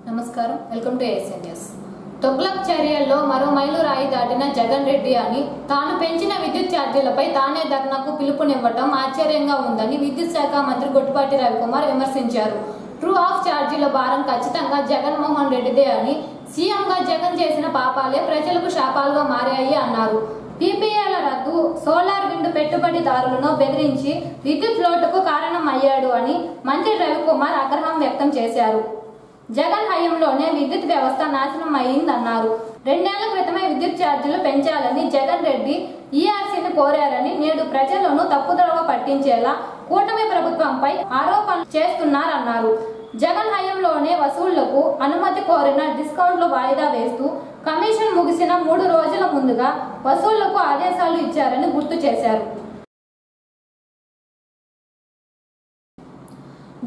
నమస్కారం, welcome to ASN news. Tughlaq చర్యల్లో మరో మైలురాయి దాటిన జగన్ రెడ్డి అని తాను పెంచిన విద్యుత్ ఛార్జీలపై తానే ధర్నాకు పిలుపునివ్వడం ఆశ్చర్యంగా ఉందని విద్యుత్ శాఖ మంత్రి గొట్టిపాటి రవికుమార్ విమర్శించారు. ట్రూ ఆఫ్ ఛార్జీల భారం ఖచ్చితంగా జగన్మోహన్ రెడ్డిదే అని, సీఎంగా జగన్ చేసిన పాపాలే ప్రజలకు శాపాలుగా మారాయి అన్నారు. పీపీఏల రద్దు, సోలార్ విండ్ పెట్టుబడిదారులను బెదిరించి విద్యుత్ లోటుకు కారణం అయ్యాడు అని మంత్రి రవికుమార్ ఆగ్రహం వ్యక్తం చేశారు. జగన్ హయాంలోనే విద్యుత్ వ్యవస్థ నాశనం అయిందన్నారు. 2 నెలల క్రితమే విద్యుత్ ఛార్జీలు పెంచాలని జగన్ రెడ్డి ఈఆర్సీని కోరారని, నేడు ప్రజలను తప్పుదోవ పట్టించేలా కూటమి ప్రభుత్వంపై ఆరోపణలు చేస్తున్నారన్నారు. జగన్ హయాంలోనే వసూళ్లకు అనుమతి కోరిన డిస్కౌంట్లు వాయిదా వేస్తూ కమిషన్ ముగిసిన 3 రోజుల ముందుగా వసూళ్లకు ఆదేశాలు ఇచ్చారని గుర్తు చేశారు.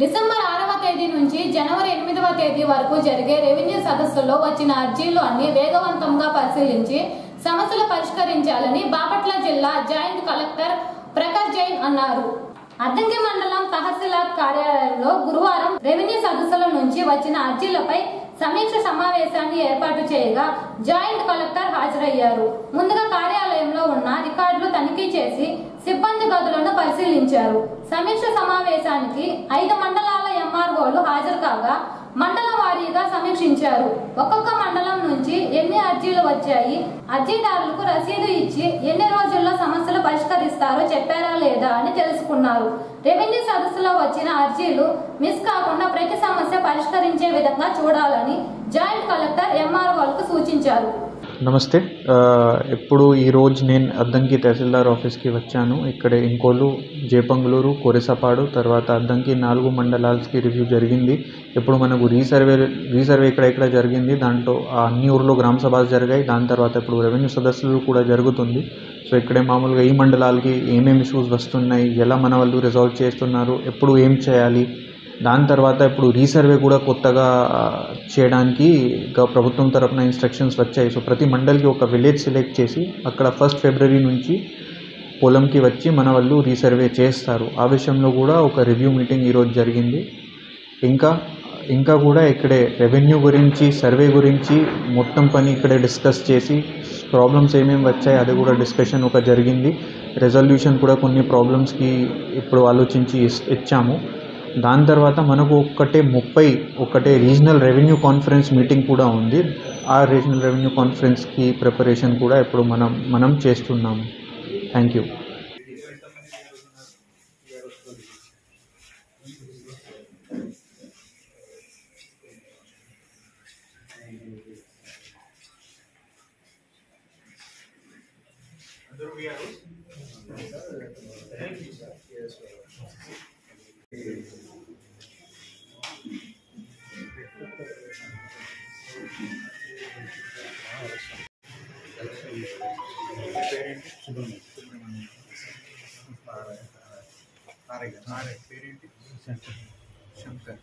డిసెంబర్ 6వ తేదీ నుంచి జనవరి 8వ తేదీ వరకు జరిగే రెవెన్యూ సదస్సులో వచ్చిన అర్జీలు అన్ని వేగవంతంగా పరిశీలించి సమస్యలు పరిష్కరించాలని బాపట్ల జిల్లా జాయింట్ కలెక్టర్ ప్రకాష్ జైన్ అన్నారు. అద్దంకి మండలం తహసీల్దార్ కార్యాలయంలో గురువారం రెవెన్యూ సదస్సుల నుంచి వచ్చిన అర్జీలపై సమీక్ష సమావేశాన్ని ఏర్పాటు చేయగా జాయింట్ కలెక్టర్ హాజరయ్యారు. ముందుగా కార్యాలయంలో ఉన్న రికార్డులు తనిఖీ చేసి సిబ్బంది గదులను పరిశీలించారు. సమీక్ష సమావేశానికి 5 మండలాల ఎంఆర్ఓలు హాజరు కాగా మండలం వారీగా సమీక్షించారు. ఒక్కొక్క మండలం నుంచి ఎన్ని అర్జీలు వచ్చాయి, అర్జీదారులకు రసీదు ఇచ్చి ఎన్ని రోజుల్లో సమస్యలు పరిష్కరిస్తారో చెప్పారా లేదా అని తెలుసుకున్నారు. రెవెన్యూ సదస్సులో వచ్చిన అర్జీలు మిస్ కాకుండా ప్రతి సమస్య పరిష్కరించే విధంగా చూడాలని జాయింట్ కలెక్టర్ ఎంఆర్ఓలకు సూచించారు. నమస్తే. ఇప్పుడు ఈరోజు నేను అద్దంకి తహసీల్దార్ ఆఫీస్కి వచ్చాను. ఇక్కడ ఇంకోలు, జేపంగులూరు, కొరిసపాడు, తర్వాత అద్దంకి 4 మండలాలకి రివ్యూ జరిగింది. ఇప్పుడు మనకు రీసర్వే ఇక్కడ జరిగింది. దాంట్లో అన్ని ఊర్లో గ్రామ సభలు జరిగాయి. దాని తర్వాత ఇప్పుడు రెవెన్యూ సదస్సులు కూడా జరుగుతుంది. సో ఇక్కడే మామూలుగా ఈ మండలాలకి ఏమేమి ఇష్యూస్ వస్తున్నాయి, ఎలా మన వాళ్ళు రిజాల్వ్ చేస్తున్నారు, ఎప్పుడు ఏం చేయాలి, దాని తర్వాత ఇప్పుడు రీసర్వే కూడా కొత్తగా చేయడానికి ప్రభుత్వం తరఫున ఇన్స్ట్రక్షన్స్ వచ్చాయి. సో ప్రతి మండల్కి ఒక విలేజ్ సెలెక్ట్ చేసి అక్కడ 1 ఫిబ్రవరి నుంచి పొలంకి వచ్చి మన వాళ్ళు రీసర్వే చేస్తారు. ఆ విషయంలో కూడా ఒక రివ్యూ మీటింగ్ ఈరోజు జరిగింది. ఇంకా కూడా ఇక్కడే రెవెన్యూ గురించి, సర్వే గురించి మొత్తం పని ఇక్కడే డిస్కస్ చేసి ప్రాబ్లమ్స్ ఏమేమి వచ్చాయి అది కూడా డిస్కషన్ ఒక జరిగింది. రెజల్యూషన్ కూడా కొన్ని ప్రాబ్లమ్స్కి ఇప్పుడు ఆలోచించి ఇచ్చాము. దాని తర్వాత మనకు ఒకటే రీజనల్ రెవెన్యూ కాన్ఫరెన్స్ మీటింగ్ కూడా ఉంది. ఆ రీజనల్ రెవెన్యూ కాన్ఫరెన్స్కి ప్రిపరేషన్ కూడా ఇప్పుడు మనం చేస్తున్నాము. Thank you. శంకర్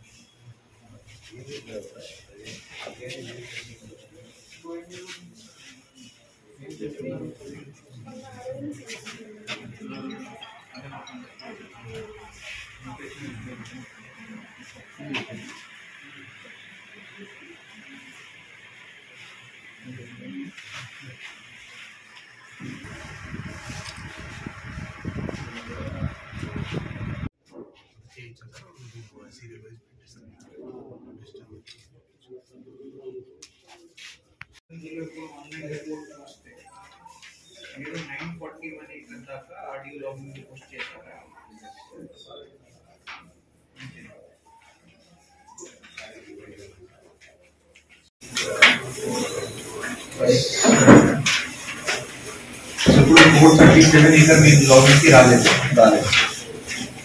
మీరు 941 ఇక్కడ దాకా ఆడియో లాగింగ్ పోస్ట్ చేశారా? ఇప్పుడు 437 ఇక్కడ మీరు లాగిన్కి రాలేదు.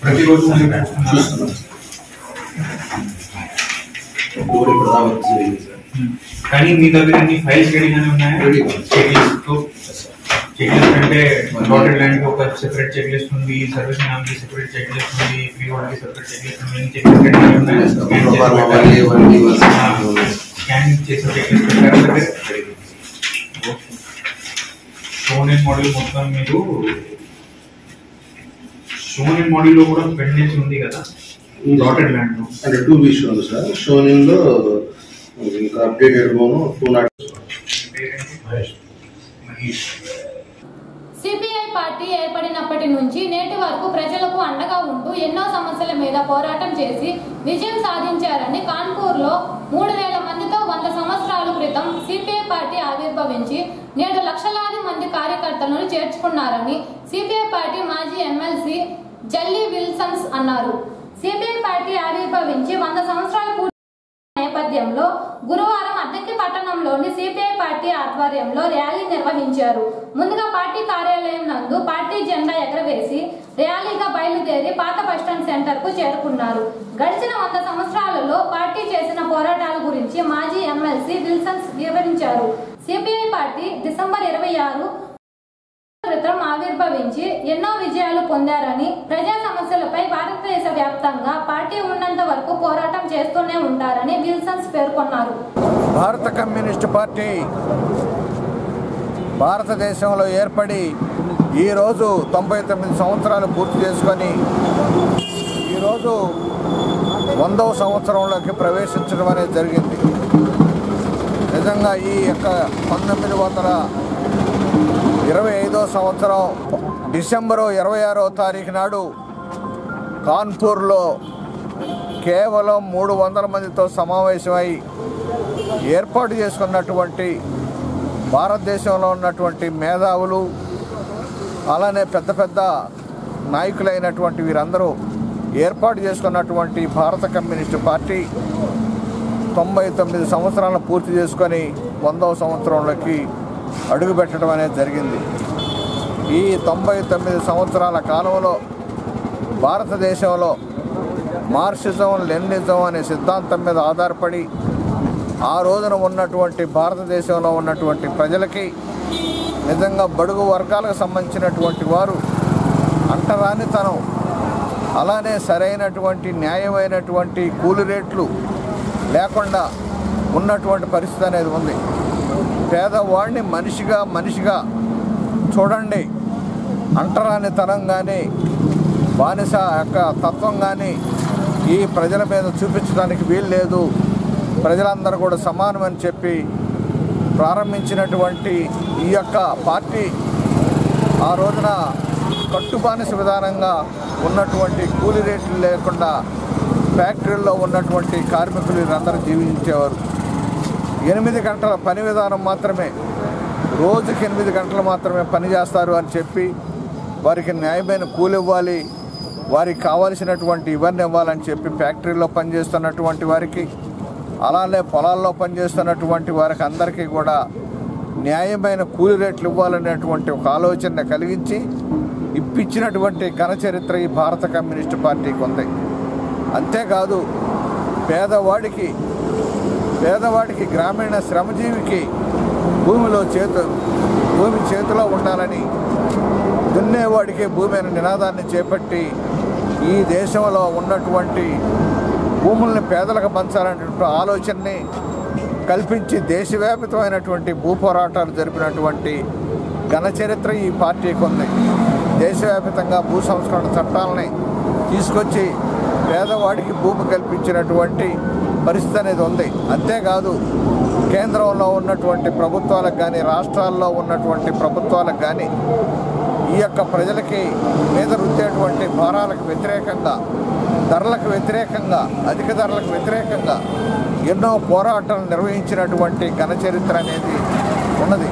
ప్రతిరోజు కానీ మీ దగ్గర అన్ని ఫైల్స్ రెడీగానే ఉన్నాయా? చెక్ లిస్ట్ అంటే డాటెడ్ లైన్ కి ఒక సెపరేట్ చెక్ లిస్ట్ ఉంది, సర్వీస్ నామ్ కి సెపరేట్ చెక్ లిస్ట్ ఉంది, ఫ్రీ హోల్డ్ కి సెపరేట్ చెక్ లిస్ట్ ఉంది. చెక్ లిస్ట్ రెడీగా ఉన్నాయి. స్కానింగ్ చేసే చెక్ లిస్ట్ పెట్టారు. షోన్ మోడల్ మొత్తం మీరు షోన్ మోడల్ లో కూడా పెండెన్స్ ఉంది కదా డాటెడ్ లైన్ లో. అంటే 2 విషయాలు సార్. షోనింగ్ లో ఇంకా అప్డేటెడ్ లోను 2 సిపిఐ పార్టీ ఏర్పడినప్పటి నుంచి నేటి వరకు ప్రజలకు అండగా ఉంటూ ఎన్నో సమస్యల మీద పోరాటం చేసి విజయం సాధించారని కాన్పూర్లో 3000 మందితో 100 సంవత్సరాల క్రితం సిపిఐ పార్టీ ఆవిర్భవించి నేడు లక్షలాది మంది కార్యకర్తలను చేర్చుకున్నారని సిపిఐ పార్టీ మాజీ ఎమ్మెల్సీ జల్లీ విల్సన్స్ అన్నారు. సిపిఐ పార్టీ ఆవిర్భవించి 100 సంవత్సరాల నేపథ్యంలో గురువారం అద్దంకి పట్టణంలోని సిపిఐ పార్టీ ఆధ్వర్యంలో ర్యాలీ నిర్వహించారు. ముందుగా పార్టీ కార్యాలయం నందు పార్టీ జెండా ఎగరవేసి ర్యాలీగా బయలుదేరి పాత బస్టాండ్ సెంటర్ కు చేరుకున్నారు. గడిచిన 100 సంవత్సరాలలో పార్టీ చేసిన పోరాటాల గురించి మాజీ ఎమ్మెల్సీ విల్సన్స్ వివరించారు. సిపిఐ పార్టీ డిసెంబర్ 26 క్రితం ఆవిర్భవించి ఎన్నో విజయాలు పొందారని, ప్రజా సమస్యలపై భారతదేశ వ్యాప్తంగా పార్టీ ఉన్నంత వరకు పోరాటం చేస్తూనే ఉంటారని విల్సన్స్ పేర్కొన్నారు. భారత కమ్యూనిస్టు పార్టీ భారతదేశంలో ఏర్పడి ఈరోజు 99 సంవత్సరాలు పూర్తి చేసుకొని ఈరోజు 100వ సంవత్సరంలోకి ప్రవేశించడం అనేది జరిగింది. నిజంగా ఈ యొక్క 1925వ సంవత్సరం డిసెంబరు 26వ తారీఖు నాడు కాన్పూర్లో కేవలం 300 మందితో సమావేశమై ఏర్పాటు చేసుకున్నటువంటి భారతదేశంలో ఉన్నటువంటి మేధావులు, అలానే పెద్ద పెద్ద నాయకులైనటువంటి వీరందరూ ఏర్పాటు చేసుకున్నటువంటి భారత కమ్యూనిస్టు పార్టీ 99 సంవత్సరాలను పూర్తి చేసుకొని 100వ సంవత్సరంలోకి అడుగుపెట్టడం అనేది జరిగింది. ఈ 99 సంవత్సరాల కాలంలో భారతదేశంలో మార్క్సిజం, లెనినిజం అనే సిద్ధాంతం మీద ఆధారపడి ఆ రోజున ఉన్నటువంటి భారతదేశంలో ఉన్నటువంటి ప్రజలకి, నిజంగా బడుగు వర్గాలకు సంబంధించినటువంటి వారు అంటరానితనం, అలానే సరైనటువంటి న్యాయమైనటువంటి కూలి రేట్లు లేకుండా ఉన్నటువంటి పరిస్థితి అనేది ఉంది. పేదవాడిని మనిషిగా చూడండి, అంటరానితనం కానీ బానిస యొక్క తత్వం కానీ ఈ ప్రజల మీద చూపించడానికి వీలు లేదు, ప్రజలందరూ కూడా సమానమని చెప్పి ప్రారంభించినటువంటి ఈ యొక్క పార్టీ ఆ రోజున కట్టుబానిస విధానంగా ఉన్నటువంటి కూలీ రేట్లు లేకుండా ఫ్యాక్టరీల్లో ఉన్నటువంటి కార్మికులు వీరందరూ జీవించేవారు. 8 గంటల పని విధానం మాత్రమే, రోజుకి 8 గంటలు మాత్రమే పని చేస్తారు అని చెప్పి వారికి న్యాయమైన కూలి ఇవ్వాలి, వారికి కావాల్సినటువంటి ఇవన్నీ ఇవ్వాలని చెప్పి ఫ్యాక్టరీలో పనిచేస్తున్నటువంటి వారికి, అలానే పొలాల్లో పనిచేస్తున్నటువంటి వారికి అందరికీ కూడా న్యాయమైన కూలి రేట్లు ఇవ్వాలనేటువంటి ఒక ఆలోచన కలిగించి ఇప్పించినటువంటి ఘన చరిత్ర ఈ భారత కమ్యూనిస్టు పార్టీకి ఉంది. అంతేకాదు పేదవాడికి గ్రామీణ శ్రమజీవికి భూమి చేతిలో ఉండాలని, దున్నేవాడికి భూమి అనే నినాదాన్ని చేపట్టి ఈ దేశంలో ఉన్నటువంటి భూముల్ని పేదలకు పంచాలనేటువంటి ఆలోచనని కల్పించి దేశవ్యాప్తమైనటువంటి భూ పోరాటాలు జరిపినటువంటి ఘన చరిత్ర ఈ పార్టీకి ఉంది. దేశవ్యాప్తంగా భూ సంస్కరణ చట్టాలని తీసుకొచ్చి పేదవాడికి భూమి కల్పించినటువంటి పరిస్థితి అనేది ఉంది. అంతేకాదు కేంద్రంలో ఉన్నటువంటి ప్రభుత్వాలకు కానీ, రాష్ట్రాల్లో ఉన్నటువంటి ప్రభుత్వాలకు కానీ ఈ యొక్క ప్రజలకి మీద రుద్దేటువంటి భారాలకు వ్యతిరేకంగా, ధరలకు వ్యతిరేకంగా, అధిక ధరలకు వ్యతిరేకంగా ఎన్నో పోరాటాలు నిర్వహించినటువంటి ఘన చరిత్ర అనేది ఉన్నది.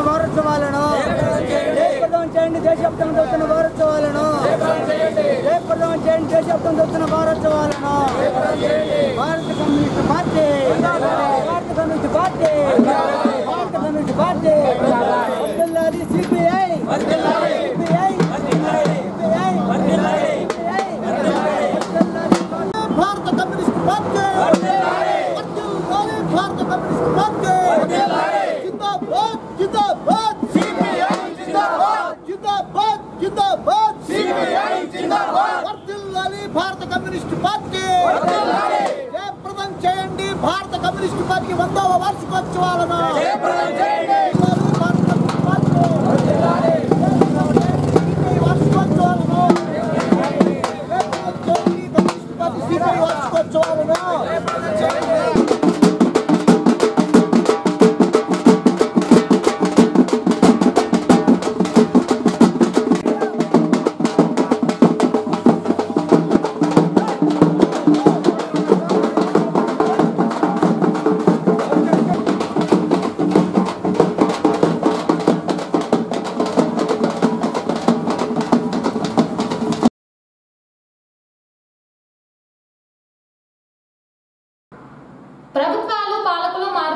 వారోత్సవాలను చేయండి, దేశవ్యాప్తంగా జరుగుతున్న వారోత్సవాలను చేయండి, దేశవ్యాప్తంగా జరుగుతున్న వారోత్సవాలను భారత కమ్యూనిస్ట్ పార్టీ, భారత కమ్యూనిస్ట్ పార్టీ, భారత కమ్యూనిస్ట్ పార్టీ వర్ధిల్లాలి. సిపిఐ సిపిఐ సిపిఐ భారత కమ్యూనిస్ట్ పార్టీ, భారత కమ్యూనిస్ట్ పార్టీ జిందాబాద్, జిందాబాద్ సిపిఐ, జిందాబాద్ జిందాబాద్ జిందాబాద్ సిపిఐ జిందాబాద్. వర్ధిల్లాలి భారత కమ్యూనిస్ట్ పార్టీ, వర్ధిల్లాలి. జయప్రదం చేయండి భారత కమ్యూనిస్ట్ పార్టీ 100వ వార్షికోత్సవాలను. జయప్రదం చేయండి భారత కమ్యూనిస్ట్ పార్టీ, వర్ధిల్లాలి. వార్షికోత్సవాలను కమ్యూనిస్ట్ పార్టీ సిపిఐ వార్షికోత్సవాలను.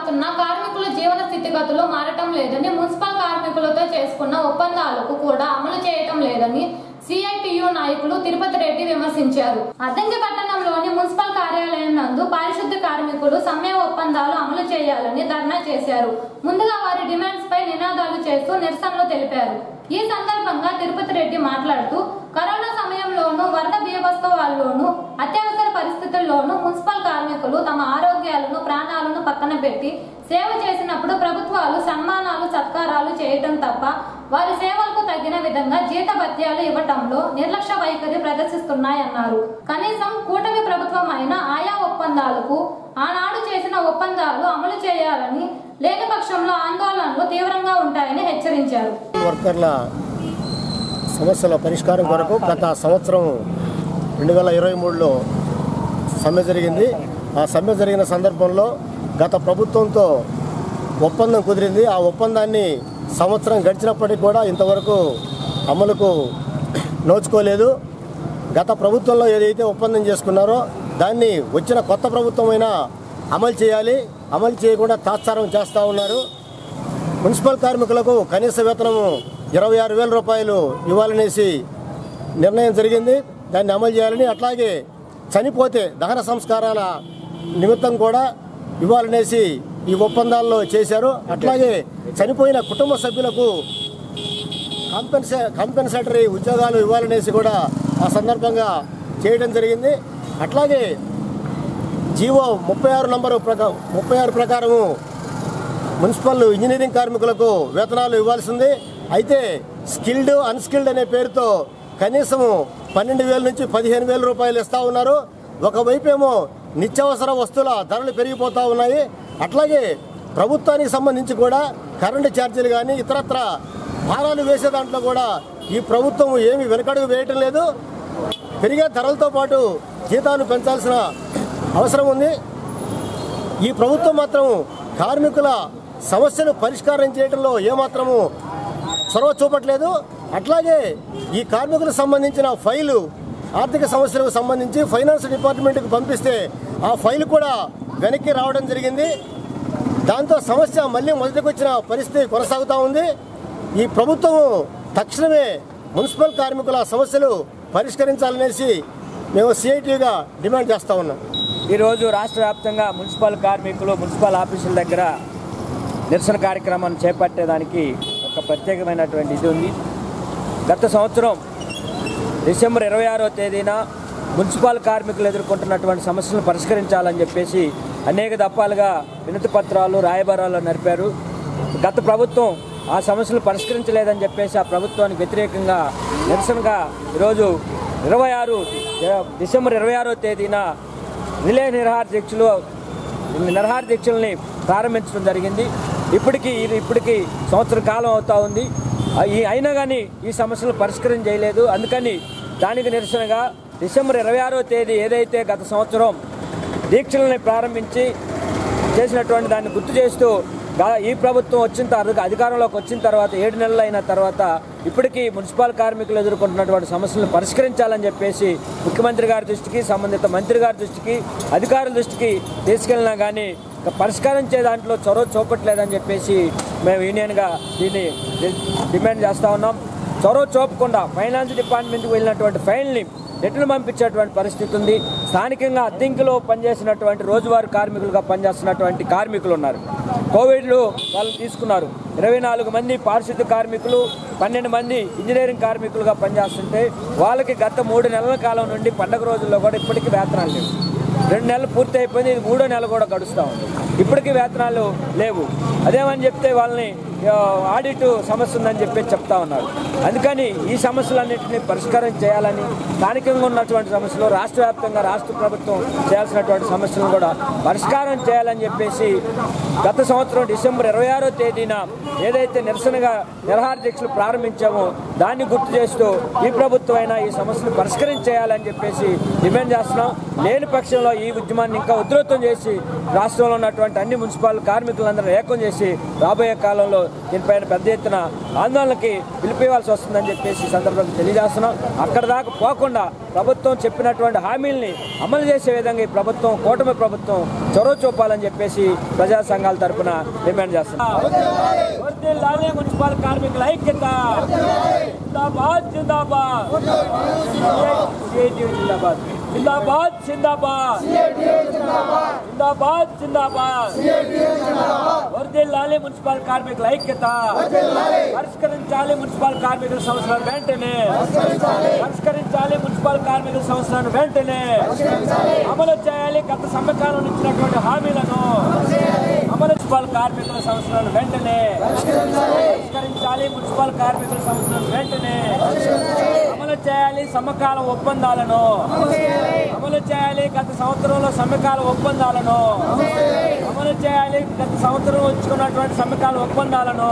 మారుతున్న కార్మికుల జీవన స్థితిగతులు మారటం లేదని, మున్సిపల్ కార్మికులతో చేసుకున్న ఒప్పందాలకు కూడా అమలు చేయటం లేదని సిఐటియు నాయకులు తిరుపతి రెడ్డి విమర్శించారు. అద్దంకి పట్టణంలోని మున్సిపల్ కార్యాలయం నందు పారిశుద్ధ్య కార్మికులు సమ్మె ఒప్పందాలు అమలు చేయాలని ధర్నా చేశారు. ముందుగా వారి డిమాండ్స్ పై నినాదాలు చేస్తూ నిరసనలు తెలిపారు. ఈ సందర్భంగా తిరుపతి రెడ్డి మాట్లాడుతూ, కరోనా సమయంలోనూ, వరద బీభత్సవాల్లోనూ, అత్యవసర పరిస్థితుల్లోనూ మున్సిపల్ కార్మికులు తమ ఆరోగ్యాలను, ప్రాణాలను పక్కన పెట్టి సేవ చేసినప్పుడు ప్రభుత్వాలు సన్మానాలు, సత్కారాలు చేయటం తప్ప వారి సేవలకు తగిన విధంగా జీతభత్యాలు ఇవ్వటంలో నిర్లక్ష్య వైఖరి ప్రదర్శిస్తున్నాయన్నారు. కనీసం కూటమి ప్రభుత్వం అయిన ఆయా ఒప్పందాలకు ఆనాడు చేసిన ఒప్పందాలు అమలు చేయాలని, లేని పక్షంలో ఆందోళనలు తీవ్రంగా ఉంటాయని హెచ్చరించారు. వర్కర్ల సమస్యల పరిష్కారం కొరకు గత సంవత్సరం 2023లో సమ్మె జరిగింది. ఆ సమ్మె జరిగిన సందర్భంలో గత ప్రభుత్వంతో ఒప్పందం కుదిరింది. ఆ ఒప్పందాన్ని సంవత్సరం గడిచినప్పటికీ కూడా ఇంతవరకు అమలుకు నోచుకోలేదు. గత ప్రభుత్వంలో ఏదైతే ఒప్పందం చేసుకున్నారో దాన్ని వచ్చిన కొత్త ప్రభుత్వమైనా అమలు చేయాలి. అమలు చేయకుండా తాత్సారం చేస్తూ ఉన్నారు. మున్సిపల్ కార్మికులకు కనీస వేతనము 26,000 రూపాయలు ఇవ్వాలనేసి నిర్ణయం జరిగింది. దాన్ని అమలు చేయాలని, అట్లాగే చనిపోతే దహన సంస్కారాల నిమిత్తం కూడా ఇవ్వాలనేసి ఈ ఒప్పందాల్లో చేశారు. అట్లాగే చనిపోయిన కుటుంబ సభ్యులకు కాంపెన్సేటరీ ఉద్యోగాలు ఇవ్వాలనేసి కూడా ఆ సందర్భంగా చేయడం జరిగింది. అట్లాగే జీవో 36 ప్రకారము మున్సిపల్ ఇంజనీరింగ్ కార్మికులకు వేతనాలు ఇవ్వాల్సింది. అయితే స్కిల్డ్, అన్స్కిల్డ్ అనే పేరుతో కనీసము 12,000 నుంచి 15,000 రూపాయలు ఇస్తూ ఉన్నారు. ఒకవైపు ఏమో నిత్యావసర వస్తువుల ధరలు పెరిగిపోతూ ఉన్నాయి. అట్లాగే ప్రభుత్వానికి సంబంధించి కూడా కరెంటు ఛార్జీలు కానీ ఇతరత్ర భారాలు వేసే దాంట్లో కూడా ఈ ప్రభుత్వం ఏమి వెనకడుగు వేయటం లేదు. పెరిగే ధరలతో పాటు జీతాలు పెంచాల్సిన అవసరం ఉంది. ఈ ప్రభుత్వం మాత్రం కార్మికుల సమస్యలు పరిష్కారం చేయడంలో ఏమాత్రము చొరవ చూపట్లేదు. అట్లాగే ఈ కార్మికులకు సంబంధించిన ఫైలు, ఆర్థిక సమస్యలకు సంబంధించి ఫైనాన్స్ డిపార్ట్మెంట్కి పంపిస్తే ఆ ఫైలు కూడా వెనక్కి రావడం జరిగింది. దాంతో సమస్య మళ్ళీ మొదటికి వచ్చిన పరిస్థితి కొనసాగుతూ ఉంది. ఈ ప్రభుత్వం తక్షణమే మున్సిపల్ కార్మికుల సమస్యలు పరిష్కరించాలనేసి మేము సిఐటిగా డిమాండ్ చేస్తూ ఉన్నాం. ఈరోజు రాష్ట్ర వ్యాప్తంగా మున్సిపల్ కార్మికులు మున్సిపల్ ఆఫీసుల దగ్గర నిరసన కార్యక్రమాన్ని చేపట్టేదానికి ఒక ప్రత్యేకమైనటువంటి ఇది ఉంది. గత సంవత్సరం డిసెంబర్ 26వ తేదీన మున్సిపల్ కార్మికులు ఎదుర్కొంటున్నటువంటి సమస్యలను పరిష్కరించాలని చెప్పేసి అనేక దఫాలుగా వినతి పత్రాలు, రాయబారాలు నడిపారు. గత ప్రభుత్వం ఆ సమస్యలు పరిష్కరించలేదని చెప్పేసి ఆ ప్రభుత్వానికి వ్యతిరేకంగా నిరసనగా ఈరోజు డిసెంబర్ 26వ తేదీన రిలే నిరహార దీక్షల్ని ప్రారంభించడం జరిగింది. ఇప్పటికి సంవత్సర కాలం అవుతా ఉంది. అయినా కానీ ఈ సమస్యలు పరిష్కారం చేయలేదు. అందుకని దానికి నిరసనగా డిసెంబర్ 26వ తేదీ ఏదైతే గత సంవత్సరం దీక్షలని ప్రారంభించి చేసినటువంటి దాన్ని గుర్తు చేస్తూ ఈ ప్రభుత్వం అధికారంలోకి వచ్చిన తర్వాత 7 నెలలు అయిన తర్వాత ఇప్పటికీ మున్సిపల్ కార్మికులు ఎదుర్కొంటున్నటువంటి సమస్యలను పరిష్కరించాలని చెప్పేసి ముఖ్యమంత్రి గారి దృష్టికి, సంబంధిత మంత్రి గారి దృష్టికి, అధికారుల దృష్టికి తీసుకెళ్ళినా కానీ పరిష్కారం చే దాంట్లో చొరవ చూపట్లేదని చెప్పేసి మేము యూనియన్గా దీన్ని డిమాండ్ చేస్తూ ఉన్నాం. చొరవ చూపకుండా ఫైనాన్స్ డిపార్ట్మెంట్కి వెళ్ళినటువంటి ఫైల్ని రిటర్న్ పంపించేటువంటి పరిస్థితి ఉంది. స్థానికంగా అద్దెంకిలో పనిచేసినటువంటి రోజువారీ కార్మికులుగా పనిచేస్తున్నటువంటి కార్మికులు ఉన్నారు. కోవిడ్లో వాళ్ళు తీసుకున్నారు. 24 మంది పారిశుద్ధ్య కార్మికులు, 12 మంది ఇంజనీరింగ్ కార్మికులుగా పనిచేస్తుంటే వాళ్ళకి గత 3 నెలల కాలం నుండి పండగ రోజుల్లో కూడా ఇప్పటికీ వేతనాలు లేవు. 2 నెలలు పూర్తి అయిపోయింది, ఇది 3వ నెల కూడా గడుస్తూ ఉంది. ఇప్పటికీ వేతనాలు లేవు. అదేమని చెప్తే వాళ్ళని ఆడిట్ సమస్య ఉందని చెప్పేసి చెప్తా ఉన్నారు. అందుకని ఈ సమస్యలన్నింటినీ పరిష్కారం చేయాలని, స్థానికంగా ఉన్నటువంటి సమస్యలు రాష్ట్ర వ్యాప్తంగా రాష్ట్ర ప్రభుత్వం చేయాల్సినటువంటి సమస్యలను కూడా పరిష్కారం చేయాలని చెప్పేసి గత సంవత్సరం డిసెంబర్ 26వ తేదీన ఏదైతే నిరహార దీక్షలు ప్రారంభించామో దాన్ని గుర్తు చేస్తూ ఈ ప్రభుత్వం అయినా ఈ సమస్యలు పరిష్కరించేయాలని చెప్పేసి డిమాండ్ చేస్తున్నాం. లేని పక్షంలో ఈ ఉద్యమాన్ని ఇంకా ఉధృతం చేసి రాష్ట్రంలో ఉన్నటువంటి అన్ని మున్సిపల్ కార్మికులందరూ ఏకం చేసి రాబోయే కాలంలో దీనిపైన పెద్ద ఎత్తున ఆందోళనకి పిలిపివ్వాల్సి వస్తుందని చెప్పేసి ఈ సందర్భంగా తెలియజేస్తున్నాం. అక్కడ దాకా పోకుండా ప్రభుత్వం చెప్పినటువంటి హామీల్ని అమలు చేసే విధంగా ఈ ప్రభుత్వం, కూటమి ప్రభుత్వం చొరవ చూపాలని చెప్పేసి ప్రజా సంఘాల తరఫున డిమాండ్ చేస్తున్నాం. మున్సిపల్ కార్మికుల ఐక్యత జిందాబాద్ జిందాబాద్ జిందాబాద్ జిందాబాద్ జిందాబాద్ జిందాబాద్ జిందాబాద్ వర్ధిల్లాలి మున్సిపల్ కార్మికుల ఐక్యత, పరిష్కరించాలి మున్సిపల్ కార్మికుల సమస్యలను వెంటనే, పరిష్కరించాలి మున్సిపల్ కార్మికుల సమస్యలను వెంటనే, అమలు చేయాలి గత సమ్మెకాలం ఇచ్చినటువంటి హామీలను, మున్సిపల్ కార్మికుల సమస్యలను వెంటనే పరిష్కరించాలి, మున్సిపల్ కార్మికుల సమస్యలను వెంటనే అమలు చేయాలి, సమ్మకాల ఒప్పందాలను అమలు చేయాలి, గత సంవత్సరంలో సమ్మకాల ఒప్పందాలను అమలు చేయాలి, గత సంవత్సరం వచ్చుకున్నటువంటి సమ్మకాల ఒప్పందాలను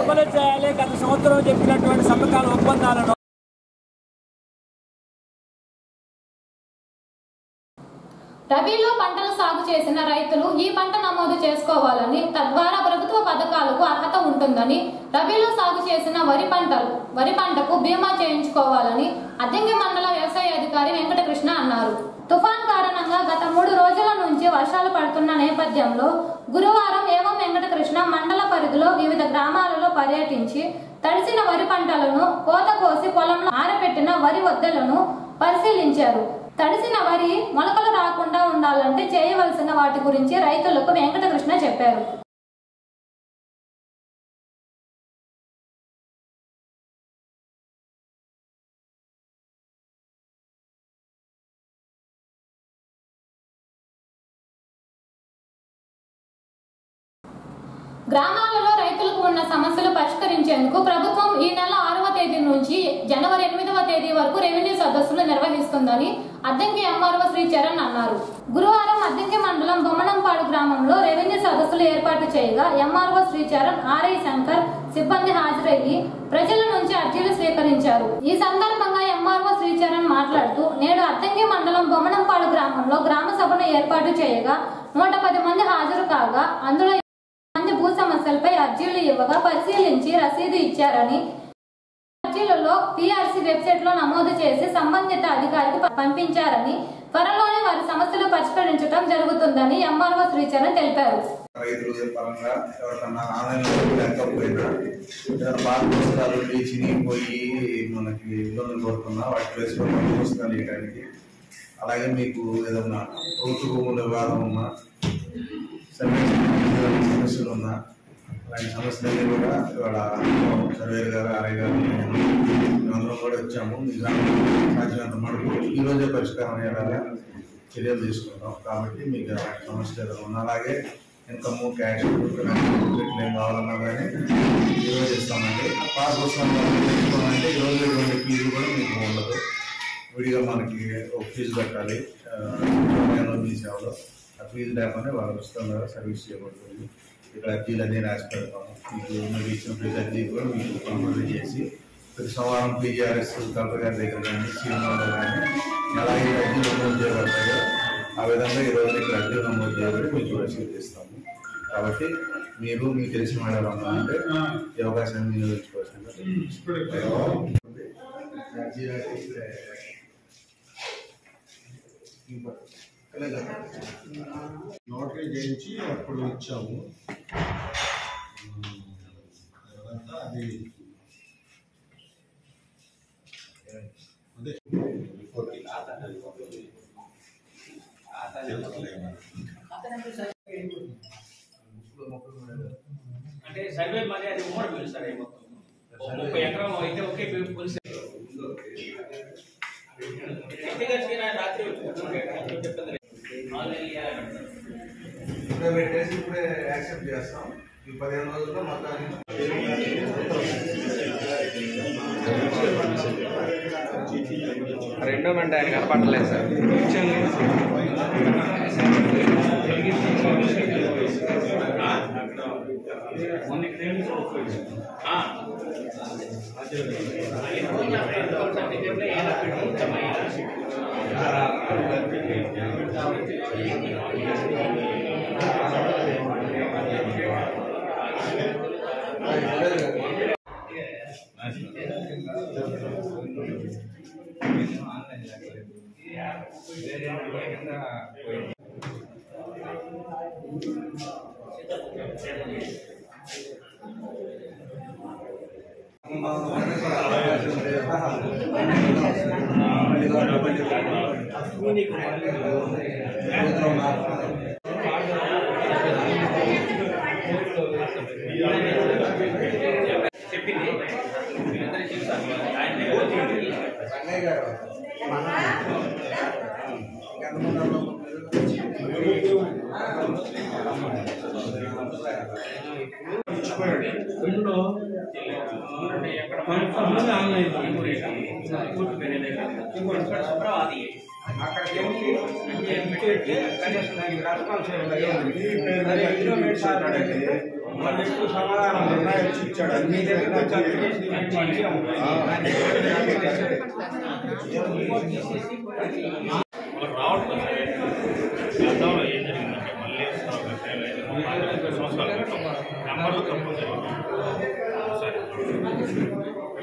అమలు చేయాలి, గత సంవత్సరం చెప్పినటువంటి సమ్మకాల ఒప్పందాలను. రబీలో పంటలు సాగు చేసిన రైతులు ఈ పంట నమోదు చేసుకోవాలని, తద్వారా ప్రభుత్వ పథకాలకు అర్హత ఉంటుందని, రబీలో సాగు చేసిన వరి పంటకు బీమా చేయించుకోవాలని అద్దంకి మండల వ్యవసాయ అధికారి వెంకటకృష్ణ అన్నారు. తుఫాన్ కారణంగా గత 3 రోజుల నుంచి వర్షాలు పడుతున్న నేపథ్యంలో గురువారం ఏవం వెంకటకృష్ణ మండల పరిధిలో వివిధ గ్రామాలలో పర్యటించి తడిసిన వరి పంటలను, కోత కోసి పొలంలో ఆరబెట్టిన వరి వద్దలను పరిశీలించారు. తడిసిన వరి మొలకలు రాకుండా ఉండాలంటే చేయవలసిన వాటి గురించి రైతులకు వెంకటకృష్ణ చెప్పారు. గ్రామాలలో రైతులకు ఉన్న సమస్యలు పరిష్కరించేందుకు ప్రభుత్వం ఈ నెల 6వ తేదీ నుంచి జనవరి 8వ తేదీ వరకు రెవెన్యూ సదస్సులు నిర్వహిస్తుందని అద్దంకి ఎంఆర్ఓ శ్రీ చరణ్ అన్నారు. గురువారం అద్దంకి మండలం బొమ్మనంపాడు గ్రామంలో రెవెన్యూ సదస్సులు ఏర్పాటు చేయగా ఎంఆర్ఓ శ్రీ చరణ్, ఆర్ఐ శంకర్ సిబ్బంది హాజరయ్యి ప్రజల నుంచి అర్జీలు స్వీకరించారు. ఈ సందర్భంగా ఎంఆర్ఓ శ్రీ చరణ్ మాట్లాడుతూ, నేడు అద్దంకి మండలం బొమ్మనంపాడు గ్రామంలో గ్రామ సభను ఏర్పాటు చేయగా 110 మంది హాజరు కాగా అందులో భూ సమస్యలపై అర్జీలు ఇవ్వగా పరిశీలించి రసీదు ఇచ్చారని, అర్జీలలో పిఆర్సీ వెబ్సైట్ లో నమోదు చేసి సంబంధిత అధికారికి పంపించారని, త్వరలోనే వారి సమస్యలు పరిష్కరించడం జరుగుతుందని ఎంఆర్ఓ శ్రీచరణ్ తెలిపారు. రైతుల పరంగా ఎవరికన్నా ఆన్లైన్లో లేకపోయినా పుస్తకాలు చినిగిపోయి మనకి ఇబ్బందులు పడుతున్నా వాటి ప్లేస్లో పుస్తకాలు ఇవ్వడానికి, అలాగే మీకు ఏదన్నా ప్రభుత్వ భూముల వివాదం ఉన్నా, సమస్యలు ఉన్నా, అలాంటి సమస్యలన్నీ కూడా ఇవాళ సర్వేర్ గారు, ఆర్ఐ గారు, మేమందరం కూడా వచ్చాము. మీ గ్రామంలో సాధ్యమైనంత మటుకు ఈరోజే పరిష్కారం అయ్యేలాగా చర్యలు తీసుకుంటాం. కాబట్టి మీకు సమస్యలు ఏదైనా ఉన్నా, అలాగే ఇన్కమ్, క్యాష్, ఏం కావాలన్నా కానీ ఈరోజు ఇస్తామండి. పాస్ వస్తామంటే ఈరోజు ఎటువంటి ఫీజు కూడా మీకు ఉండదు. విడిగా మనకి ఒక ఫీజు కట్టాలి మీ సేవలో. ఆ ఫీజు లేకుండా వాళ్ళు ఉచితంగా సర్వీస్ చేయబడుతుంది. ఇక్కడ అర్జీలన్నీ రాసి పెడతాము. మీకు మీరు ఇచ్చిన ప్రతి అర్జీ కూడా మీకు కంప్లీట్ చేసి ప్రతి సోమవారం పీజీఆర్ఎస్ కలెక్టర్ గారి దగ్గర కానీ, సీఎంఓలో కానీ ఎలా ఈ అర్జీలు నమోదు చేయబడతాయో ఆ విధంగా ఈరోజు ఇక్కడ అర్జీలు నమోదు చేయబడి మీకు రసీదు ఇస్తాము. కాబట్టి మీరు మీకు తెలిసిన వాళ్ళు ఉన్నారంటే ఈ అవకాశాన్ని వినియోగించుకోవాల్సింది. నోటరీ చేయించి అప్పుడు ఇచ్చాము. అది అంటే సర్వే మరి అది ఉమ్మడి బిల్లు సార్. 30 ఎకరాలు అయితే ఒకే పులిసి రాత్రి ఇప్పుడే యాక్సెప్ట్ చేస్తాం. ఈ 15 రోజుల్లో మొత్తాన్ని రెండో మంట ఆయన కనపడలేదు సార్.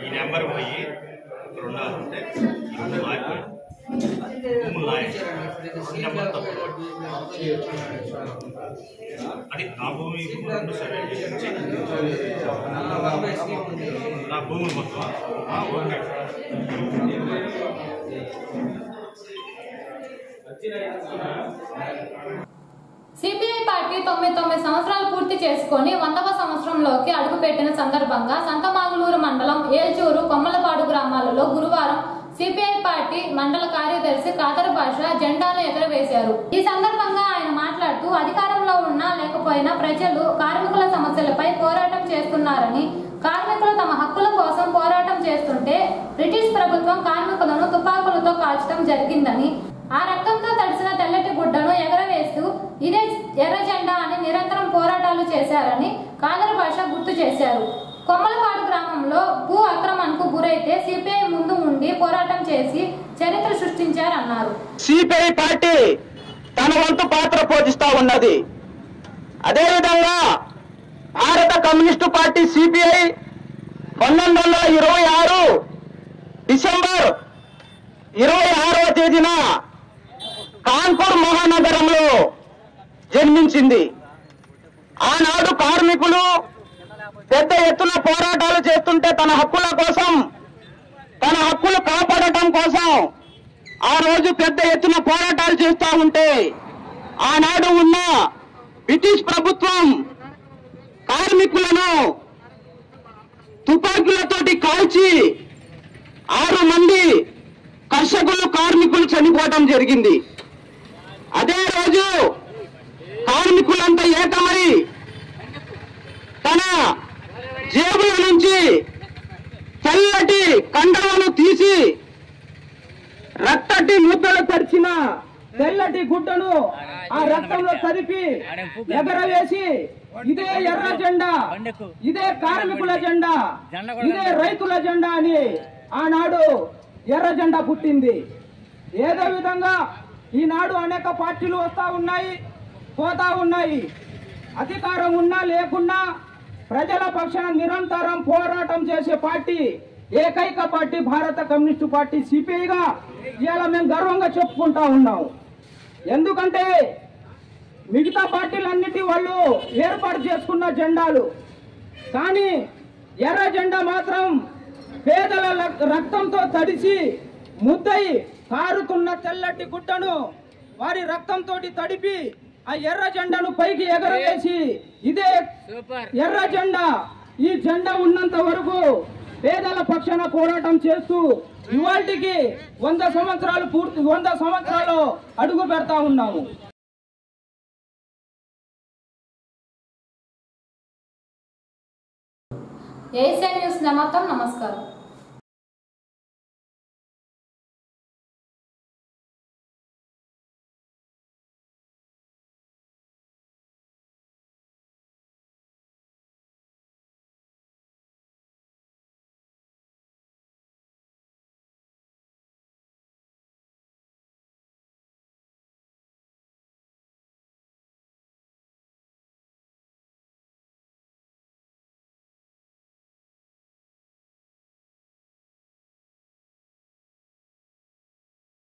ఈ నెంబర్ పోయి ఉండాలంటే అది నా భూమి రెండు సర్వే చేసి నా భూములు మొత్తం ఓకే. సిపిఐ పార్టీ 99 సంవత్సరాలు పూర్తి చేసుకుని 100వ సంవత్సరంలోకి అడుగుపెట్టిన సందర్భంగా సంతమాగులూరు మండలం ఏల్చూరు కొమ్మలపాడు గ్రామాలలో గురువారం సిపిఐ పార్టీ మండల కార్యదర్శి కాదర్ బాషా జెండాను ఎగరవేశారు. ఈ సందర్భంగా ఆయన మాట్లాడుతూ అధికారంలో ఉన్నా లేకపోయినా ప్రజలు కార్మికుల సమస్యలపై పోరాటం చేస్తున్నారని, కార్మికులు తమ హక్కుల కోసం పోరాటం చేస్తుంటే బ్రిటిష్ ప్రభుత్వం కార్మికులను తుపాకులతో కాల్చడం జరిగిందని, ఆ రక్తంతో తడిసిన తెల్లటి గుడ్డను ఎగరవేస్తూ ఇదే ఎర్ర జెండా అని నిరంతరం పోరాటాలు చేశారని కాదర్ బాషా గుర్తు చేశారు. కొమ్మలపాడు గ్రామంలో భూ అక్రమణకు గురైతే సిపిఐ ముందు ఉండి పోరాటం చేసి చరిత్ర సృష్టించారన్నారు. సిపిఐ పార్టీ తన వంతు పాత్ర పోషిస్తా ఉన్నది. అదేవిధంగా భారత కమ్యూనిస్టు పార్టీ సిపిఐ 1926 డిసెంబర్ 26వ తేదీన కాన్పూర్ మహానగరంలో జన్మించింది. ఆనాడు కార్మికులు పెద్ద ఎత్తున పోరాటాలు చేస్తుంటే తన హక్కుల కోసం, తన హక్కులు కాపాడటం కోసం ఆ రోజు పెద్ద ఎత్తున పోరాటాలు చేస్తూ ఉంటే ఆనాడు ఉన్న బ్రిటిష్ ప్రభుత్వం కార్మికులను తుపాకీలతోటి కాల్చి 6 మంది కర్షకులు కార్మికులు చనిపోవడం జరిగింది. అదే రోజు కార్మికులంతా ఏకమై తన జేబుల నుంచి తెల్లటి కండలను తీసి రక్తటి ముద్దలు తరిచిన తెల్లటి గుడ్డను ఆ రక్తంలో తరిపి ఎగరవేసి ఇదే ఎర్ర జెండా, ఇదే కార్మికుల జెండా, ఇదే రైతుల జెండా అని ఆనాడు ఎర్ర జెండా పుట్టింది. ఏదో విధంగా ఈనాడు అనేక పార్టీలు వస్తా ఉన్నాయి, పోతా ఉన్నాయి. అధికారం ఉన్నా లేకున్నా ప్రజల పక్షాన నిరంతరం పోరాటం చేసే పార్టీ ఏకైక పార్టీ భారత కమ్యూనిస్టు పార్టీ సిపిఐగా ఇవాళ మేము గర్వంగా చెప్పుకుంటా ఉన్నాం. ఎందుకంటే మిగతా పార్టీలన్నిటి వాళ్ళు ఏర్పాటు చేసుకున్న జెండాలు, కానీ ఎర్ర జెండా మాత్రం పేదల రక్తంతో తడిసి ముద్దై కారుతున్న తెల్లటి గుడ్డను వారి రక్తంతో తడిపి ఆ ఎర్ర జెండాను పైకి ఎగరవేసి ఇదే ఎర్ర జెండా, ఈ జెండా ఉన్నంత వరకు పేదల పక్షాన పోరాటం చేస్తూ ఇవాళకి 100 సంవత్సరాలు అడుగు పెడతా ఉన్నాము. ఏసీ న్యూస్ నమస్కారం.